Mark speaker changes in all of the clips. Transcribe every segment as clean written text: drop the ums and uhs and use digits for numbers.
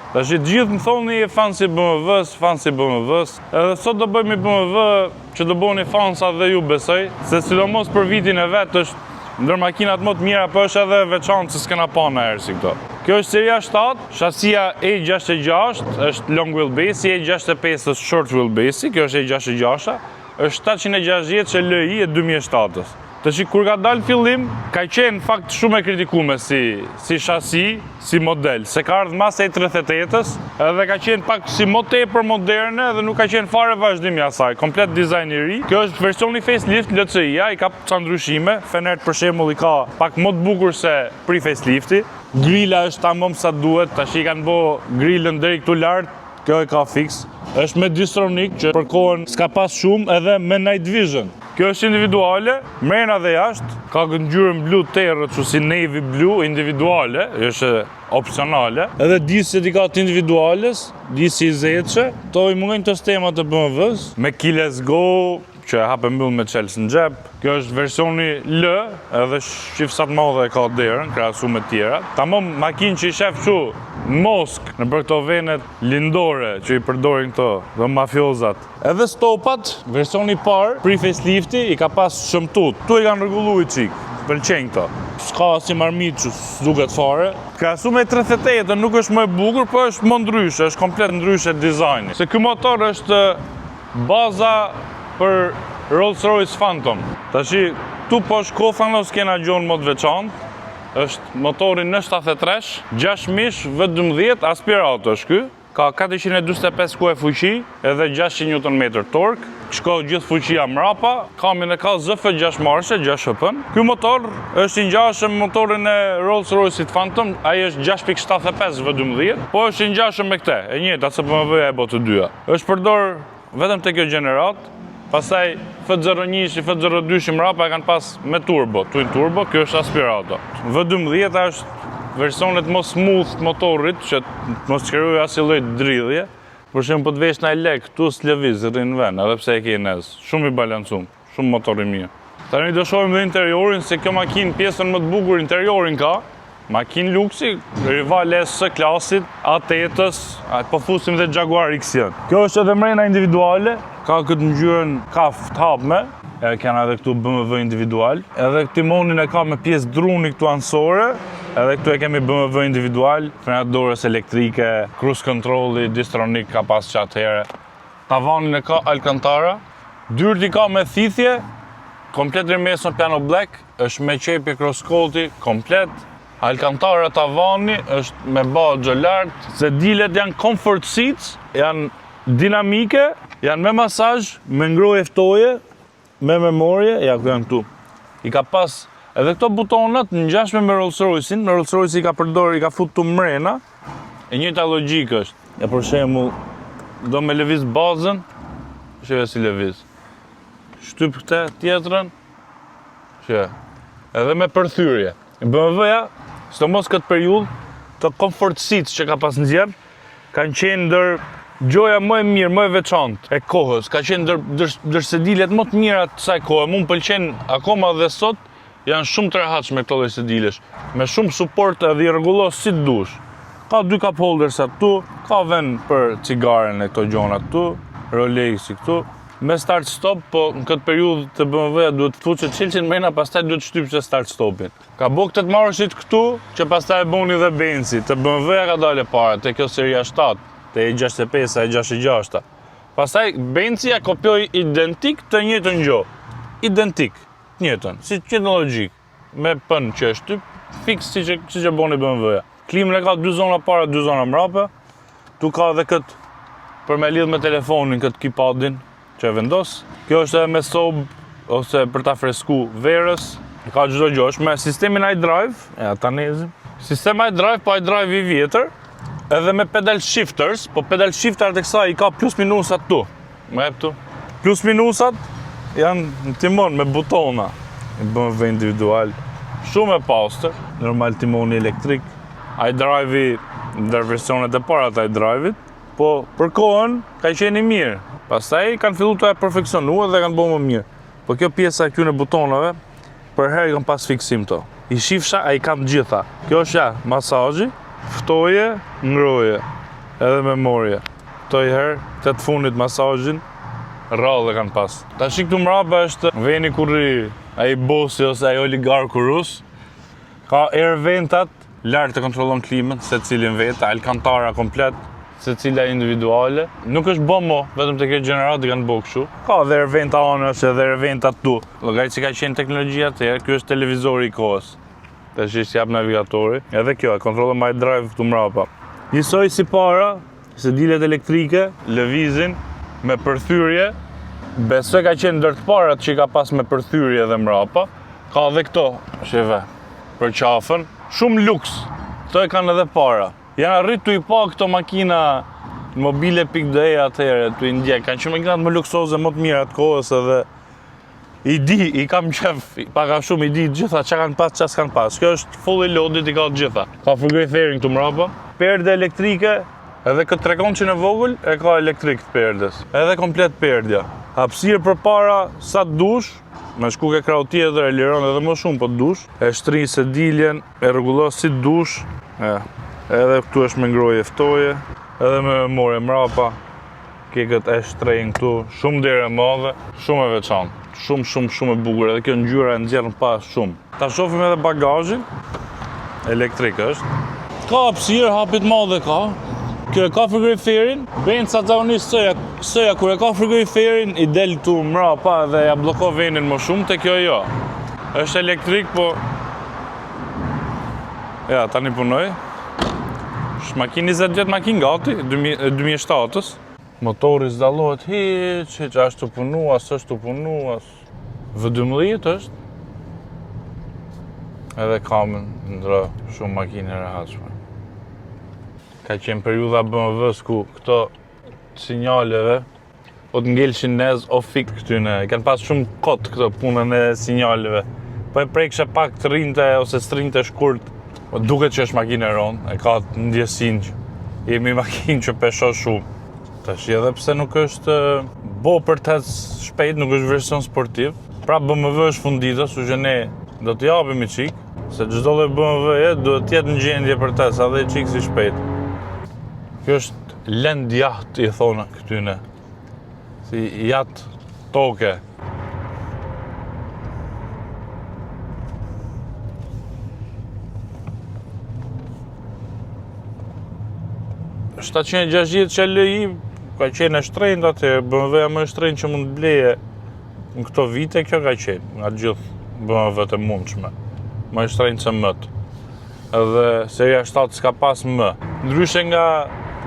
Speaker 1: Tash gjithë më thoni fan si BMW-s, edhe sot do bëjmë BMW që do bëni fansa dhe ju besoj, se sidomos për vitin e vet është ndër makinat më të mira, po është edhe veçantë se s'kena pa në herë si këto. Kjo është seria 7, shasia E66 është long wheelbase, E65 është short wheelbase, kjo është E66, është 760 që LI e 2007-ës. Tash kur ka dalë fillim, ka qenë fakt shumë e kritikuar si shasi, si model, se ka ardhur mas E38-ës, edhe ka qenë pak si më tepër moderne dhe nuk ka qenë fare vazhdimi i saj, komplet dizajn i ri. Kjo është versioni facelift LCI-a, i ka ca ndryshime, fenert për shembull i ka pak më të bukur se pre-facelifti. Grila është tamam sa duhet, tash i kanë bë grilën deri këtu lart, kjo e ka fix. Është me Distronic që për kohën s'ka pas shumë edhe me Night Vision. Kjo është individuale, mrena dhe jashtë, ka ngjyrën blu terrë, kështu si navy blue individuale, është opsionale. Edhe diset i ka të individuales, disi i zeçe, to i mungojnë të sistemat të BMW-s, me Keyless Go, që hape mbyll me çelës në xhep. Kjo është versioni L, edhe shifsa të madhe e ka derën, krahasu me tjera. Tamam makinë që i shef kështu Mosk në për këto venet lindore që i përdorin këto dhe mafiozat. Edhe stopat, versioni parë, pre-facelifti i ka pas shëmtut. Tu i kanë rregulluar çik, pëlqejnë këto. S'ka si marmit që s'duket fare. Krahasu me 38 nuk është më e bukur, po është më ndryshe, është komplet ndryshe dizajni. Se ky motor është baza për Rolls-Royce Phantom. Tashi, tu po shkofanos kena gjonë më të veçantë, është motorin në 73, 6 mish V12 aspirato është ky, ka 445 kuaj fuqi edhe 600 Nm tork, shko gjithë fuqia mrapa, kamin e ka ZF6 marshe, 6 HP. Ky motor është i ngjashëm me motorin e Rolls-Royce Phantom, ai është 6.75 V12, po është i ngjashëm me këtë, e njëjta se BMW-ja e bë të dyja. Është përdor vetëm te kjo gjenerat. Pastaj F01 și F02 mrapa e kanë pas me turbo, twin turbo, kjo është aspirato. V12 është versionet më smooth motorit, që mos çkeroj asnjë lloj dridhje. Për shembull, po të vesh në lek, këtu s'lëviz rrin vend, edhe pse e ke nes. Shumë i balancuar, shumë motor i mirë. Tani do shohim edhe interiorin, se kjo makinë pjesën më të bukur interiorin ka. Makinë luksi, rival S klasit, A8-ës, po fusim dhe Jaguar XJ. Kjo është edhe mrena individuale, ka këtë ngjyrën kaf të hapme, kanë edhe këtu BMW individual, edhe timonin e ka me pjesë druni këtu ansore, edhe këtu e kemi BMW individual, frenat dorës elektrike, cruise controlli, Distronic ka pas që atëherë. Tavanin e ka Alcantara, dyrt i ka me thithje, komplet rrëmesën piano black, është me qepje cross-koti, komplet. Alcantara tavani është me baxhë lart, se dilet janë comfort seats, janë dinamike, janë me masazh, me ngrohje ftoje, me memorie, ja këtu janë këtu. I ka pas edhe këto butonat ngjashme me Rolls-Royce-in, në Rolls-Royce i ka përdor, i ka futur mrena, e njëjta logjikë është. Ja për shembull, do me lëviz bazën, sheve si lëviz. Shtyp këtë tjetrën, sheve. Edhe me përthyrje. BMW-ja, sidomos këtë periudhë, të comfort seats që ka pas nxjerr, kanë qenë ndër gjoja më e mirë, më e veçantë e kohës. Ka qenë ndër sedilet më të mira të saj kohe. Mu më pëlqen akoma dhe sot, janë shumë të rehatshme këto lloj sedilesh, me shumë suport edhe i rregullos si dush. Ka 2 cup holders këtu, ka vend për cigaren e këto gjona këtu, Rolexi këtu. Me start stop, po në këtë periudhë të BMW-ja duhet të fuçet çelçin mrena, pastaj duhet të shtypë start stopin. Ka bë këtë të marrësit këtu, që pastaj e bëni dhe Benzi. Të BMW-ja ka dalë para, te kjo seria 7, te E65, E66. Pastaj Benzi ja kopjoi identik të njëjtën gjë. Identik, të njëjtën, si teknologjik, me pën që është shtyp, fiks siç e bëni BMW-ja. Klimën e ka 2 zona para, 2 zona mrapa. Tu ka edhe këtë për me lidh me telefonin, këtë keypadin që e vendos. Kjo është edhe me sob ose për ta fresku verës. Ka çdo gjë, është me sistemin iDrive, ta nezim. Sistemi iDrive, po iDrive i vjetër, edhe me pedal shifters, po pedal shifters e kësaj i ka plus minusat tu. Me këtu. Plus minusat janë në timon me butona. BMW individual, shumë e pastër, normal timoni elektrik. iDrive-i ndër versionet e para të iDrive-it, po për kohën ka qenë i mirë. Pastaj kanë filluar të perfeksionuar dhe kanë bërë më mirë. Po kjo pjesa e këtyre butonave, për herë kanë pas fiksim to. I shifsha, ai kanë të gjitha. Kjo është ja, masazhi, ftoje, ngroje. edhe memoria. Këto i herë, të fundit masazhin, rrallë kanë pas. Tash këtu mrapa është veni kur ai bosi ose ai oligarku rus ka air ventat, lart të kontrollon klimën, secilin vet, alkantara komplet, secila individuale. Nuk është bë mo, vetëm te kjo gjeneratë kanë bë kështu. Ka edhe air venta anash edhe air venta këtu. Llogarit që ka qenë teknologjia atëherë, ky është televizori i kohës. Tash është jap navigatori. Edhe kjo e kontrollon my drive këtu mrapa. Njësoj si para, se dilet elektrike, lëvizin me përthyrje. Besoj ka qenë ndër të parat që ka pas me përthyrje dhe mrapa. Ka edhe këto, sheve, për qafën. Shumë luks, këto e kanë edhe para. Janë arrit të i pa këto makina mobile .de atëherë, të i ndjek. Kanë që makinat më luksoze, më të mira të kohës edhe i kam qef, paka shumë i di gjitha që kanë pas, që s'kanë pas. Kjo është fully loaded, i ka gjitha. Ka frigorifer fairing të mrapa. Perde elektrike, edhe këtë tregon që në vogël e ka elektrik të perdes. Edhe komplet perdja. Hapësirë për para sa të dush, me shku ke krau tjetër e liron edhe më shumë po të dush. E shtri se diljen, e rregullo si të dush. Edhe këtu është me ngroje ftoje, edhe me more mrapa. Ke këtë e shtrejnë këtu, shumë dere madhe, shumë e veçantë. Shumë e bukur, edhe kjo ngjyra e nxjerrën pas shumë. Ta shohim edhe bagazhin. Elektrik është. Ka hapësirë, hapit madhe ka. Kjo e ka frigoriferin, benca zaonisht sëja kur e ka frigoriferin, i del tu mrapa dhe ja bloko venin më shumë, te kjo jo. Është elektrik, po... Ja, tani punoj. Është makinë 20 vjet makinë gati, 2007-ës. Motori s'dallohet hiç, ashtu punuas, është punuas. V12 është. Edhe kamën ndra shumë makinë e rehatshme. Ka qenë periudha BMW-s ku këto sinjaleve o të ngelshin nez o fik këtyne. Kanë pas shumë kot këto punën e sinjaleve. Po e prekshe pak të rinte ose s'rinte shkurt. Po duket që është makinë e ronë, e ka ndjesin që jemi makinë që pesho shumë. Tash edhe pse nuk është bo për të shpejt, nuk është version sportiv. Pra BMW është fundita, su që ne do të japim i qik, se çdo lloj BMW do të jetë në gjendje për të, sa dhe i qik si shpejt. Kjo është land yacht, i thona këtyne. Si yacht toke. $760 që LI ka qenë e shtrenjtë atë, BMW-ja më e shtrenjtë që mund të bleje në këto vite, kjo ka qenë, nga gjithë BMW-t e mundshme. Më e shtrenjtë se M-t. Edhe seria 7 s'ka pas M. Ndryshe nga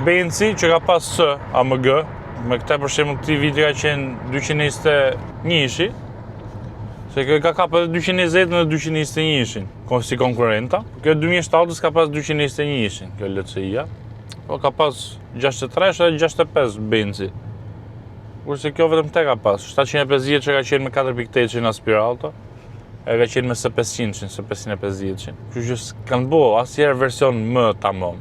Speaker 1: Benzi që ka pas S, AMG, me këte për shembull këti viti ka qenë 221-shi, se kjo ka kap edhe 220 dhe 221-shin, si konkurenta. Kjo 2007 s'ka pas 221-shin, kjo LCI-ja. Po ka pas 63 dhe 65 Benzi. Kurse kjo vetëm te ka pas. 750 që ka qenë me 4.8 aspirato, e ka qenë me S500, S550. Kështu që kanë bo asnjëherë version M tamam.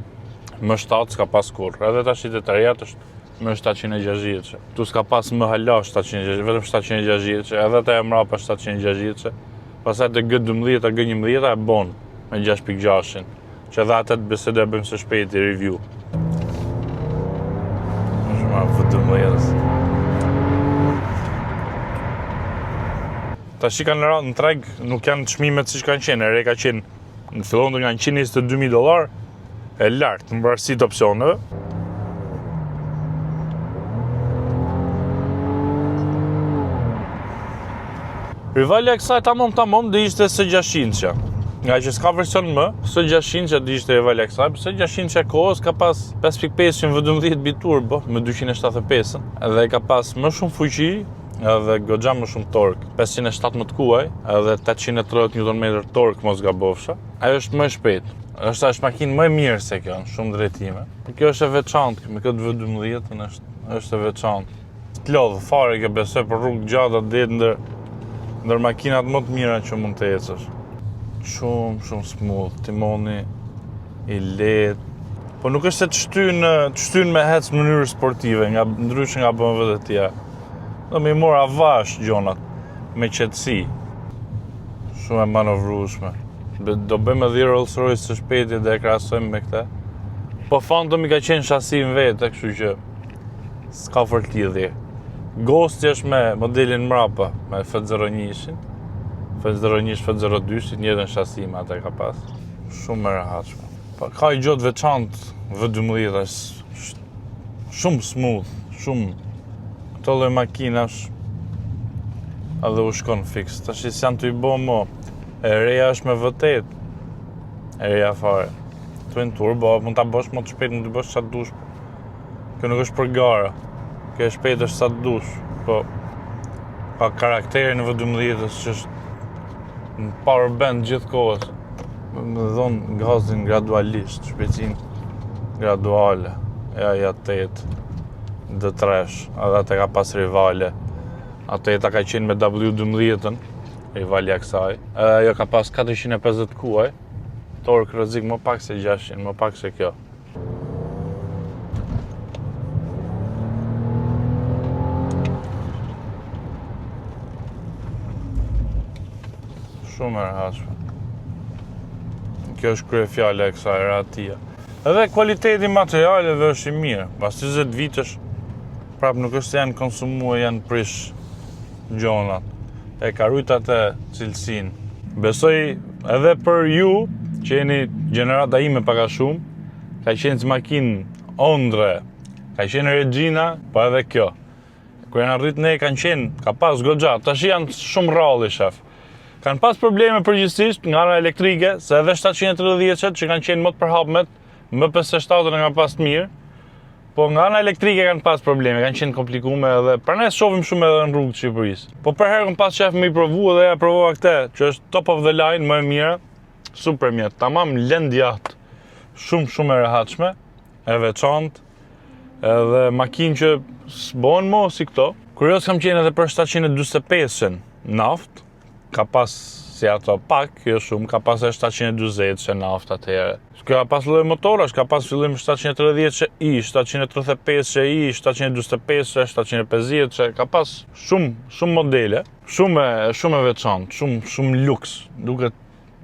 Speaker 1: M7 s'ka pas kurrë. Edhe tash i detajat është M760. Tu s'ka pas M hala 760, vetëm 760, edhe te mrapa 760. Pastaj te G12 e G11 e bon me 6.6. Që edhe atë të besede bëjmë së shpejti review. Ta shi kanë në treg, nuk janë çmimet siç kanë qenë. Re ka qenë, në fillon të nga $122, e lartë, në varësi të opsioneve. Rivali e kësaj tamam dhe ishte S600-qa. Nga që s'ka version më, S600 që të ishte rivali e kësaj, S600 që kohës ka pas 5.5 V12 biturbo me 275, edhe ka pas më shumë fuqi, edhe goxha më shumë tork, 517 kuaj, edhe 830 Nm tork mos gabofsha. Ajo është më shpejt. Është makinë më e mirë se kjo, në shumë drejtime. Kjo është e veçantë, me këtë V12 është e veçantë. Të lodhë fare kjo besoj për rrugë gjata det ndër makinat më të mira që mund të ecësh. Shumë smooth, timoni i lehtë. Po nuk është se të shtyn me hec në mënyrë sportive, ndryshe nga BMW të tjera. Do me i mora avash gjonat, me qetësi. Shumë e manovrueshme. Do bëjmë edhe Rolls Royce së shpejti dhe e krahasojmë me këtë. Po Phantom i ka qenë shasi në vete, kështu që s'ka fort lidhje. Ghosti është me modelin mrapa, me F01-shin. F01, F02, njëtën shasi me atë ka pas. Shumë e rehatshme. Pa, ka i gjotë veçantë V12 është shumë smooth, shumë. Këto lloj makinash edhe u shkon fix. Tash janë të i bo mo. E reja është me V8. E reja fare. Twin turbo, mund ta bësh më të shpejt, mund të bësh sa të dush. Kjo nuk është për gara. Kjo e shpejt është sa të dush. Po ka karakterin në V12 që është në power band gjithë kohës. Më dhonë gazin gradualisht, shpejtësin graduale. Ja 8 D3, edhe atë ka pas rivale. Atë ka qenë me W12-ën, rivalja kësaj. Edhe ajo ka pas 450 kuaj. Tork rrezik më pak se 600, më pak se kjo. Shumë e rehatshme. Kjo është kryefjala e kësaj rahatia. Edhe kualiteti i materialeve është i mirë. Pas 20 vitesh, prap nuk është se janë konsumuar, janë prish gjonat. E ka rujt atë cilësinë. Besoj edhe për ju, që jeni gjenerata ime paka shumë, ka qenë makinë Ondre, ka qenë Regina, po edhe kjo. Kur janë arrit ne kanë qenë, ka pas goxha, tash janë shumë rralli shef. Kanë pas probleme përgjithsisht nga ana elektrike, se edhe 730-qet që kanë qenë më të përhapmet, më 57-ën e kanë pas të mirë, po nga ana elektrike kanë pas probleme, kanë qenë komplikume edhe, pra ne shohim shumë edhe në rrugë të Shqipërisë. Po për herë kam pas shef me i provu dhe ja provova këtë, që është top of the line, më e mira, super mjet, tamam lëndjat, shumë e rehatshme, e veçantë, edhe makinë që s'bën mo si këto. Kurios kam qenë edhe për 745-ën naft, ka pas si ato pak, kjo shumë, ka pas e 720 që naft atëherë. Kjo ka pas lloj motorash, ka pas fillim 730 që i, 735 që i, 725 që, 750 që, ka pas shumë modele, shumë e veçantë, shumë luks, duket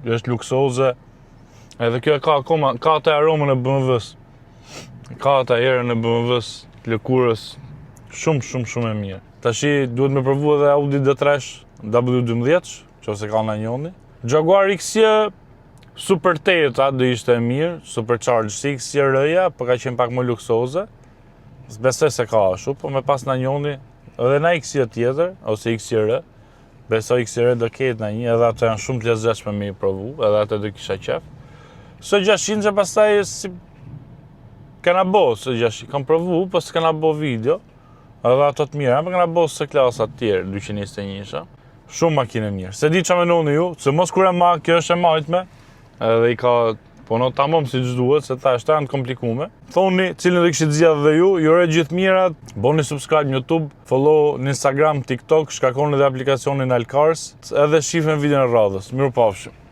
Speaker 1: është luksoze, edhe kjo ka akoma, ka atë aromën e BMW-s, ka atë erën e BMW-s, të lëkurës, shumë e mirë. Tashi duhet me provu edhe Audi D3 W12, që ose ka në njoni. Jaguar XJ Super 8 do ishte e mirë, Supercharged 6 XJ-ja, po ka qenë pak më luksoze. Besoj se ka ashtu, po me pas në njoni, edhe në XJ tjetër, ose XJ-r, besoj XJ-r do ketë në një, edhe ato janë shumë të lezetshme me i provu, edhe ato do kisha qef. Së 600 që pastaj si kena bo, së 600, kam provu, po s'kena bo video, edhe ato të mira, po kena bo së klasat tjerë, 221-sha. Shumë makinë mirë. Se di që menoni ju, se mos kur e ma, kjo është e majtme, edhe i ka, po no tamam si që duhet, se ta është janë komplikume. Thoni, cilin dhe kishit zgjidhur dhe ju, jure gjithë mirat, boni subscribe në YouTube, follow në Instagram, TikTok, shkakoni dhe aplikacionin Alcars, edhe shifën videon e radhës. Mirupafshim.